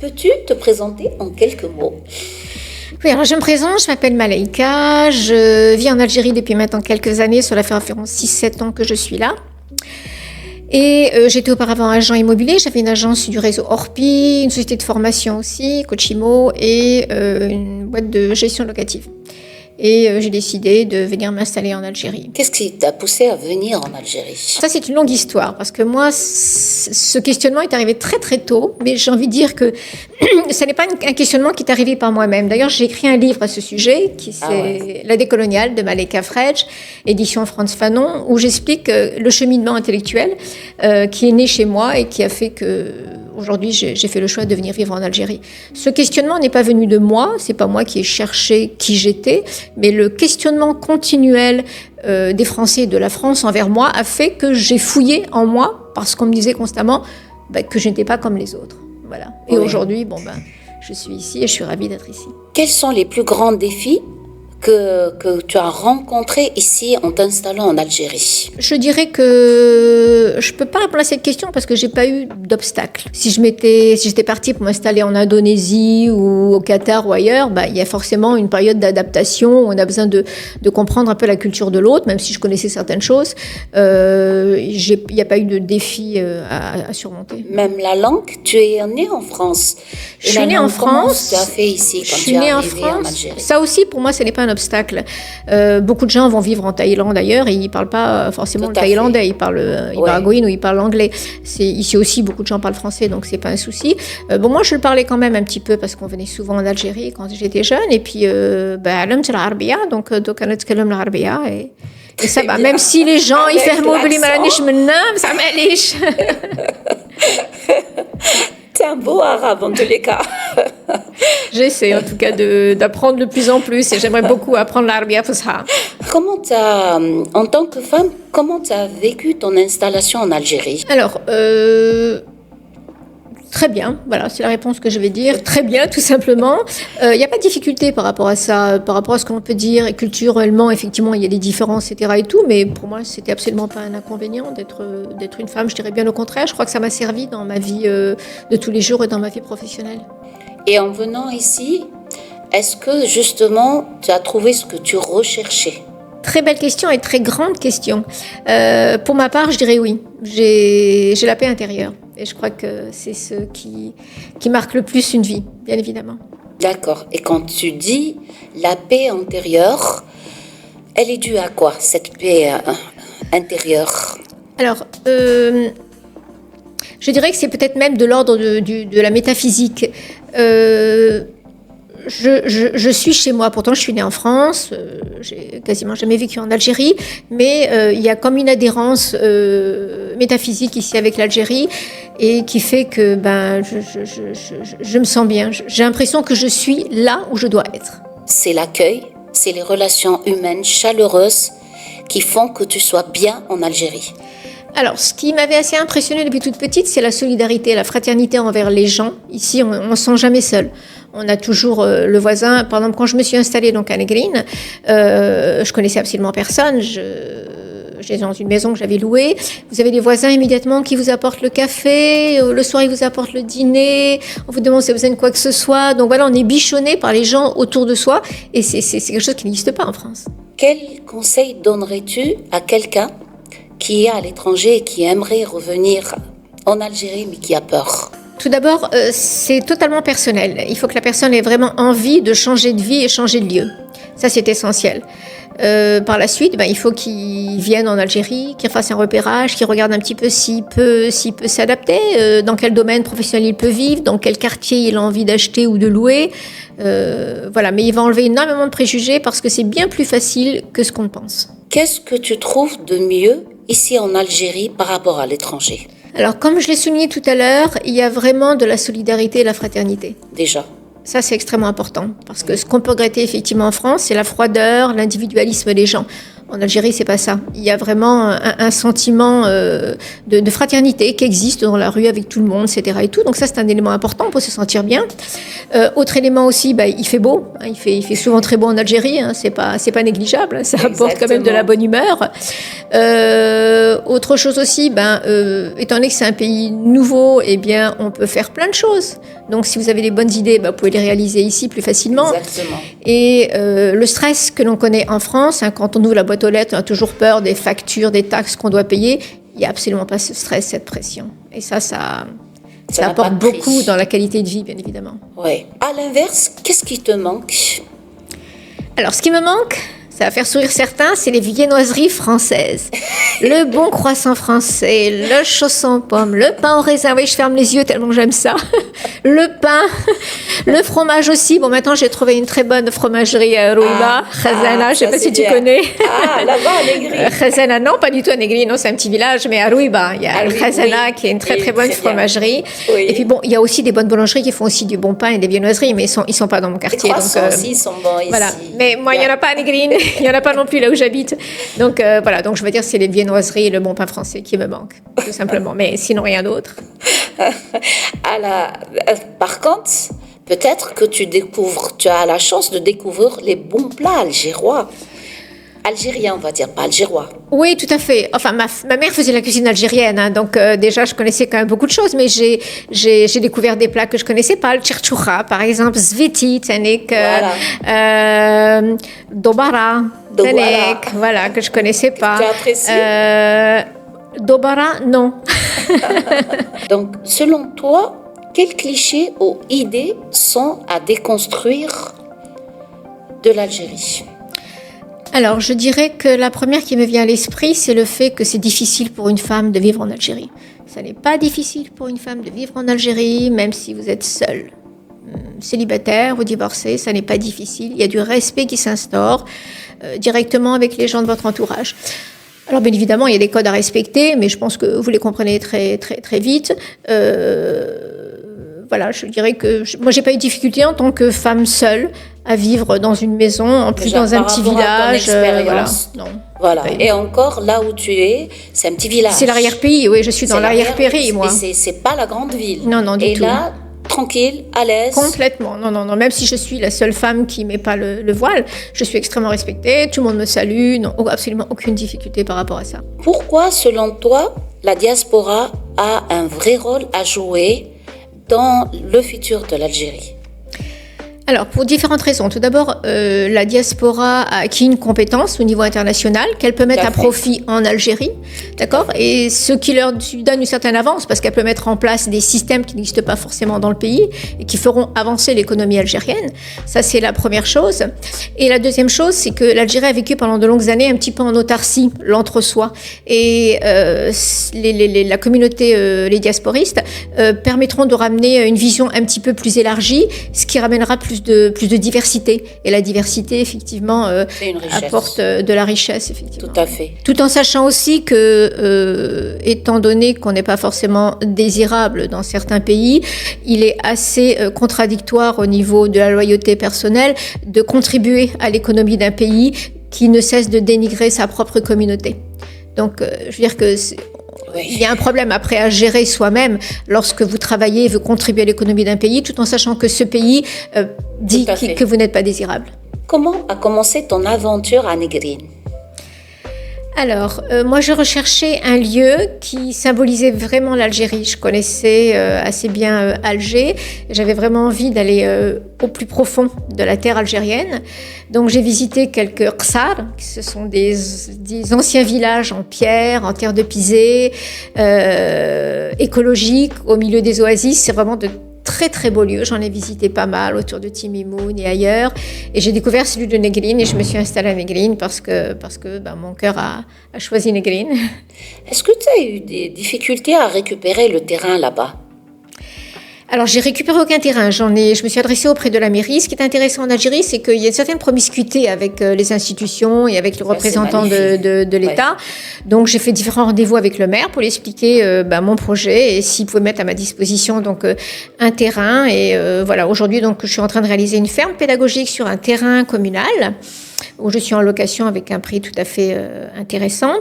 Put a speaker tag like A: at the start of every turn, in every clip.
A: Peux-tu te présenter en quelques mots?
B: Oui, alors je me présente, je m'appelle Malaika, je vis en Algérie depuis maintenant quelques années, cela fait environ 6-7 ans que je suis là. Et j'étais auparavant agent immobilier, j'avais une agence du réseau Orpi, une société de formation aussi, Coachimo, et une boîte de gestion locative. Et j'ai décidé de venir m'installer en Algérie.
A: Qu'est-ce qui t'a poussé à venir en Algérie?
B: Ça, c'est une longue histoire, parce que moi, ce questionnement est arrivé très très tôt, mais j'ai envie de dire que ce n'est pas un questionnement qui est arrivé par moi-même. D'ailleurs, j'ai écrit un livre à ce sujet, c'est La décoloniale de Malaika Fredj, édition Frantz Fanon, où j'explique le cheminement intellectuel qui est né chez moi et qui a fait que aujourd'hui, j'ai fait le choix de venir vivre en Algérie. Ce questionnement n'est pas venu de moi, c'est pas moi qui ai cherché qui j'étais, mais le questionnement continuel des Français et de la France envers moi a fait que j'ai fouillé en moi, parce qu'on me disait constamment que je n'étais pas comme les autres. Voilà. Et aujourd'hui, je suis ici et je suis ravie d'être ici.
A: Quels sont les plus grands défis que tu as rencontrés ici en t'installant en Algérie?
B: Je dirais que je peux pas répondre à cette question parce que j'ai pas eu d'obstacle. Si j'étais partie pour m'installer en Indonésie ou au Qatar ou ailleurs, il y a forcément une période d'adaptation où on a besoin de comprendre un peu la culture de l'autre, même si je connaissais certaines choses. Il n'y a pas eu de défi à surmonter.
A: Même la langue, tu es née en France.
B: Je suis née en France.
A: Tu as fait ici quand
B: je suis née en France. Ça aussi, pour moi, ce n'est pas un obstacle. Beaucoup de gens vont vivre en Thaïlande d'ailleurs et ils ne parlent pas forcément le thaïlandais, ils parlent ibaragouin ou ils parlent l'anglais. Ici aussi, beaucoup de gens parlent français, donc ce n'est pas un souci. Moi, je le parlais quand même un petit peu parce qu'on venait souvent en Algérie quand j'étais jeune. Et puis, علمت العربية, donc أنا أتكلم العربية et ça va. Même si les gens يفهموا بلي ما رانيش منها, بصح معليش.
A: C'est un beau arabe en tous les cas.
B: J'essaie en tout cas d'apprendre de plus en plus et j'aimerais beaucoup apprendre l'arabe fusha.
A: En tant que femme, comment tu as vécu ton installation en Algérie?
B: Alors, très bien, voilà, c'est la réponse que je vais dire. Très bien, tout simplement. Il n'y a pas de difficulté par rapport à ça, par rapport à ce qu'on peut dire. Et culturellement, effectivement, il y a des différences, etc. et tout, mais pour moi, c'était absolument pas un inconvénient d'être une femme. Je dirais bien au contraire. Je crois que ça m'a servi dans ma vie de tous les jours et dans ma vie professionnelle.
A: Et en venant ici, est-ce que justement, tu as trouvé ce que tu recherchais?
B: Très belle question et très grande question. Pour ma part, je dirais oui. J'ai la paix intérieure. Et je crois que c'est ce qui marque le plus une vie, bien évidemment.
A: D'accord. Et quand tu dis la paix intérieure, elle est due à quoi, cette paix intérieure?
B: Alors, je dirais que c'est peut-être même de l'ordre de la métaphysique. Je suis chez moi, pourtant je suis née en France, j'ai quasiment jamais vécu en Algérie, mais il y a comme une adhérence métaphysique ici avec l'Algérie et qui fait que je me sens bien. J'ai l'impression que je suis là où je dois être.
A: C'est l'accueil, c'est les relations humaines chaleureuses qui font que tu sois bien en Algérie.
B: Alors, ce qui m'avait assez impressionnée depuis toute petite, c'est la solidarité, la fraternité envers les gens. Ici, on ne se sent jamais seul. On a toujours le voisin. Par exemple, quand je me suis installée donc à Negrin, je connaissais absolument personne. J'étais dans une maison que j'avais louée. Vous avez des voisins immédiatement qui vous apportent le café. Le soir, ils vous apportent le dîner. On vous demande si vous avez besoin de quoi que ce soit. Donc voilà, on est bichonné par les gens autour de soi. Et c'est quelque chose qui n'existe pas en France.
A: Quel conseil donnerais-tu à quelqu'un qui est à l'étranger et qui aimerait revenir en Algérie mais qui a peur?
B: Tout d'abord, c'est totalement personnel. Il faut que la personne ait vraiment envie de changer de vie et changer de lieu. Ça, c'est essentiel. Par la suite, il faut qu'il vienne en Algérie, qu'il fasse un repérage, qu'il regarde un petit peu s'il peut s'adapter, dans quel domaine professionnel il peut vivre, dans quel quartier il a envie d'acheter ou de louer. Voilà, mais il va enlever énormément de préjugés parce que c'est bien plus facile que ce qu'on pense.
A: Qu'est-ce que tu trouves de mieux ici en Algérie par rapport à l'étranger?
B: Alors, comme je l'ai souligné tout à l'heure, il y a vraiment de la solidarité et la fraternité.
A: Déjà.
B: Ça, c'est extrêmement important. Parce que ce qu'on peut regretter effectivement en France, c'est la froideur, l'individualisme des gens. En Algérie, c'est pas ça. Il y a vraiment un sentiment de fraternité qui existe dans la rue avec tout le monde, etc. et tout. Donc ça, c'est un élément important pour se sentir bien. Autre élément aussi, il fait beau. Il fait souvent très beau en Algérie. C'est pas négligeable. Ça apporte quand même de la bonne humeur. Autre chose aussi, étant donné que c'est un pays nouveau, eh bien, on peut faire plein de choses. Donc, si vous avez des bonnes idées, vous pouvez les réaliser ici plus facilement.
A: Exactement.
B: Et le stress que l'on connaît en France, quand on ouvre la boîte aux lettres, on a toujours peur des factures, des taxes qu'on doit payer. Il n'y a absolument pas ce stress, cette pression. Et ça apporte beaucoup dans la qualité de vie, bien évidemment.
A: Oui. À l'inverse, qu'est-ce qui te manque?
B: Alors, ce qui me manque, ça va faire sourire certains, c'est les viennoiseries françaises. Le bon croissant français, le chausson pomme, le pain au raisin. Oui, je ferme les yeux tellement j'aime ça. Le pain, le fromage aussi. Bon, maintenant, j'ai trouvé une très bonne fromagerie à Rouiba, Khazana, je ne sais pas si tu connais.
A: Ah, là-bas, à Negri.
B: Khazana, non, pas du tout à Negri, non, c'est un petit village, mais à Rouiba, il y a Khazana qui est une très, très bonne fromagerie. Oui. Et puis, bon, il y a aussi des bonnes boulangeries qui font aussi du bon pain et des viennoiseries, mais ils sont pas dans mon quartier.
A: Les croissants aussi sont bons ici.
B: Voilà. Mais moi, il n'y en a pas à Negri. Il n'y en a pas non plus là où j'habite. Donc voilà, donc je veux dire, c'est les viennoiseries et le bon pain français qui me manquent, tout simplement. Mais sinon, rien d'autre.
A: Par contre, peut-être que tu as la chance de découvrir les bons plats algériens, on va dire, pas algérois.
B: Oui, tout à fait. Enfin, ma mère faisait la cuisine algérienne, donc déjà, je connaissais quand même beaucoup de choses, mais j'ai découvert des plats que je connaissais pas. Le tchirtchoucha, par exemple, zviti, tanek, dobara, tanek, voilà, que je connaissais pas.
A: Tu as apprécié
B: Dobara, non.
A: Donc, selon toi, quels clichés ou idées sont à déconstruire de l'Algérie?
B: Alors, je dirais que la première qui me vient à l'esprit, c'est le fait que c'est difficile pour une femme de vivre en Algérie. Ça n'est pas difficile pour une femme de vivre en Algérie, même si vous êtes seul, célibataire ou divorcé, ça n'est pas difficile. Il y a du respect qui s'instaure directement avec les gens de votre entourage. Alors, bien évidemment, il y a des codes à respecter, mais je pense que vous les comprenez très, très, très vite. Voilà, je dirais que moi, j'ai pas eu de difficulté en tant que femme seule à vivre dans une maison, en plus dans un petit village.
A: Voilà, non. Voilà. Et encore, là où tu es, c'est un petit village.
B: C'est l'arrière-pays, oui, je suis dans l'arrière-pays, moi.
A: Et c'est pas la grande ville.
B: Non, du tout.
A: Et là, tranquille, à l'aise.
B: Complètement. Non. Même si je suis la seule femme qui met pas le voile, je suis extrêmement respectée. Tout le monde me salue. Non, absolument aucune difficulté par rapport à ça.
A: Pourquoi, selon toi, la diaspora a un vrai rôle à jouer dans le futur de l'Algérie?
B: Alors, pour différentes raisons. Tout d'abord, la diaspora a acquis une compétence au niveau international qu'elle peut mettre à profit en Algérie, d'accord? Et ce qui leur donne une certaine avance, parce qu'elle peut mettre en place des systèmes qui n'existent pas forcément dans le pays et qui feront avancer l'économie algérienne. Ça, c'est la première chose. Et la deuxième chose, c'est que l'Algérie a vécu pendant de longues années un petit peu en autarcie, l'entre-soi. Et la communauté, les diasporistes, permettront de ramener une vision un petit peu plus élargie, ce qui ramènera plus de diversité. Et la diversité, effectivement, apporte de la richesse, effectivement.
A: Tout à fait.
B: Tout en sachant aussi que, étant donné qu'on n'est pas forcément désirable dans certains pays, il est assez contradictoire au niveau de la loyauté personnelle de contribuer à l'économie d'un pays qui ne cesse de dénigrer sa propre communauté. Donc, je veux dire que il y a un problème après à gérer soi-même lorsque vous travaillez et vous contribuez à l'économie d'un pays, tout en sachant que ce pays dit que vous n'êtes pas désirable.
A: Comment a commencé ton aventure à Negrin?
B: Alors, moi, je recherchais un lieu qui symbolisait vraiment l'Algérie. Je connaissais assez bien Alger. J'avais vraiment envie d'aller au plus profond de la terre algérienne. Donc, j'ai visité quelques qsar, ce sont des anciens villages en pierre, en terre de pisé, écologiques, au milieu des oasis. C'est vraiment de très très beaux lieux, j'en ai visité pas mal autour de Timimoun et ailleurs, et j'ai découvert celui de Negrin et je me suis installée à Negrin parce que mon cœur a choisi Negrin.
A: Est-ce que tu as eu des difficultés à récupérer le terrain là-bas?
B: Alors, j'ai récupéré aucun terrain. Je me suis adressée auprès de la mairie. Ce qui est intéressant en Algérie, c'est qu'il y a une certaine promiscuité avec les institutions et avec les représentants de l'État. Donc, j'ai fait différents rendez-vous avec le maire pour lui expliquer mon projet et s'il pouvait mettre à ma disposition donc un terrain. Et voilà, aujourd'hui, donc, je suis en train de réaliser une ferme pédagogique sur un terrain communal où je suis en location avec un prix tout à fait intéressant.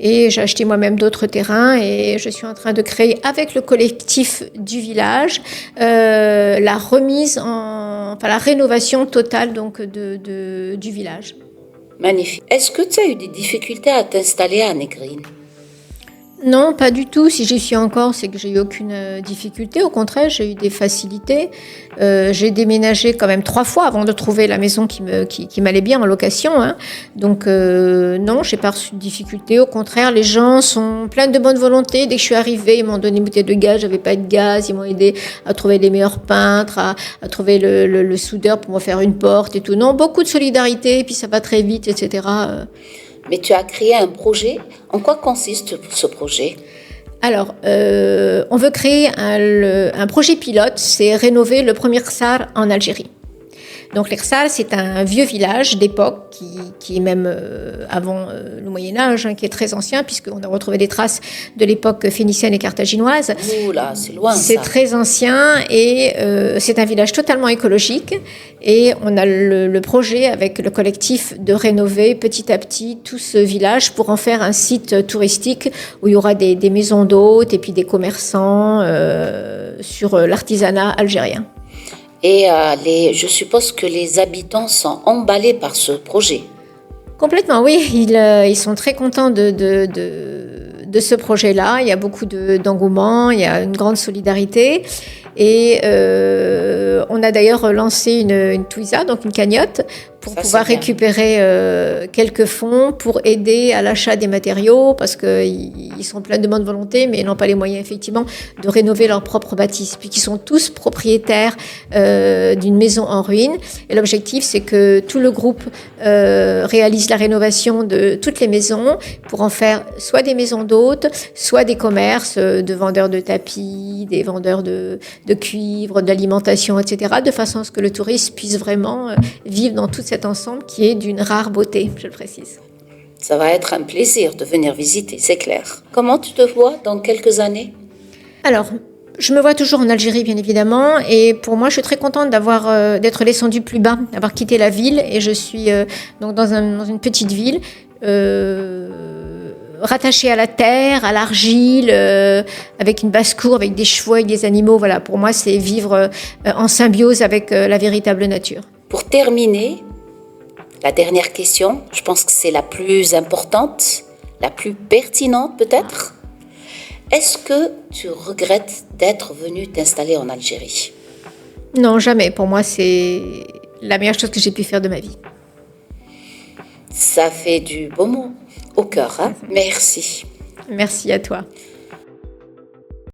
B: Et j'ai acheté moi-même d'autres terrains et je suis en train de créer avec le collectif du village la rénovation totale donc du village.
A: Magnifique. Est-ce que tu as eu des difficultés à t'installer à Negrin?
B: Non, pas du tout. Si j'y suis encore, c'est que j'ai eu aucune difficulté. Au contraire, j'ai eu des facilités. J'ai déménagé quand même 3 fois avant de trouver la maison qui m'allait bien en location. Hein. Donc non, j'ai pas reçu de difficultés. Au contraire, les gens sont pleins de bonne volonté. Dès que je suis arrivée, ils m'ont donné une bouteille de gaz. J'avais pas de gaz. Ils m'ont aidé à trouver les meilleurs peintres, à trouver le soudeur pour me faire une porte et tout. Non, beaucoup de solidarité. Et puis ça va très vite, etc.
A: Mais tu as créé un projet. En quoi consiste ce projet?
B: Alors, on veut créer un projet pilote, c'est rénover le premier Ksar en Algérie. Donc l'Irsal, c'est un vieux village d'époque qui est même avant le Moyen-Âge, qui est très ancien, puisqu'on a retrouvé des traces de l'époque phénicienne et carthaginoise.
A: Ouh là, c'est loin ça.
B: C'est très ancien et c'est un village totalement écologique. Et on a le projet avec le collectif de rénover petit à petit tout ce village pour en faire un site touristique où il y aura des maisons d'hôtes et puis des commerçants sur l'artisanat algérien.
A: Et je suppose que les habitants sont emballés par ce projet.
B: Complètement, oui. Ils sont très contents de ce projet-là. Il y a beaucoup d'engouement, il y a une grande solidarité. Et on a d'ailleurs lancé une Twiza, donc une cagnotte, pour pouvoir récupérer quelques fonds pour aider à l'achat des matériaux, parce qu'ils sont pleins de bonne volonté, mais ils n'ont pas les moyens, effectivement, de rénover leur propre bâtisse, puisqu'ils sont tous propriétaires d'une maison en ruine. Et l'objectif, c'est que tout le groupe réalise la rénovation de toutes les maisons pour en faire soit des maisons d'hôtes, soit des commerces de vendeurs de tapis, des vendeurs de cuivre, d'alimentation, etc., de façon à ce que le touriste puisse vraiment vivre dans tout cet ensemble qui est d'une rare beauté, je le précise.
A: Ça va être un plaisir de venir visiter, c'est clair. Comment tu te vois dans quelques années?
B: Alors, je me vois toujours en Algérie, bien évidemment, et pour moi, je suis très contente d'être descendue plus bas, d'avoir quitté la ville, et je suis donc dans une petite ville, rattachée à la terre, à l'argile, avec une basse-cour, avec des chevaux, avec des animaux. Voilà, pour moi, c'est vivre en symbiose avec la véritable nature.
A: Pour terminer, la dernière question, je pense que c'est la plus importante, la plus pertinente peut-être. Est-ce que tu regrettes d'être venu t'installer en Algérie?
B: Non, jamais. Pour moi, c'est la meilleure chose que j'ai pu faire de ma vie.
A: Ça fait du beau mot au cœur, hein? Merci.
B: Merci à toi.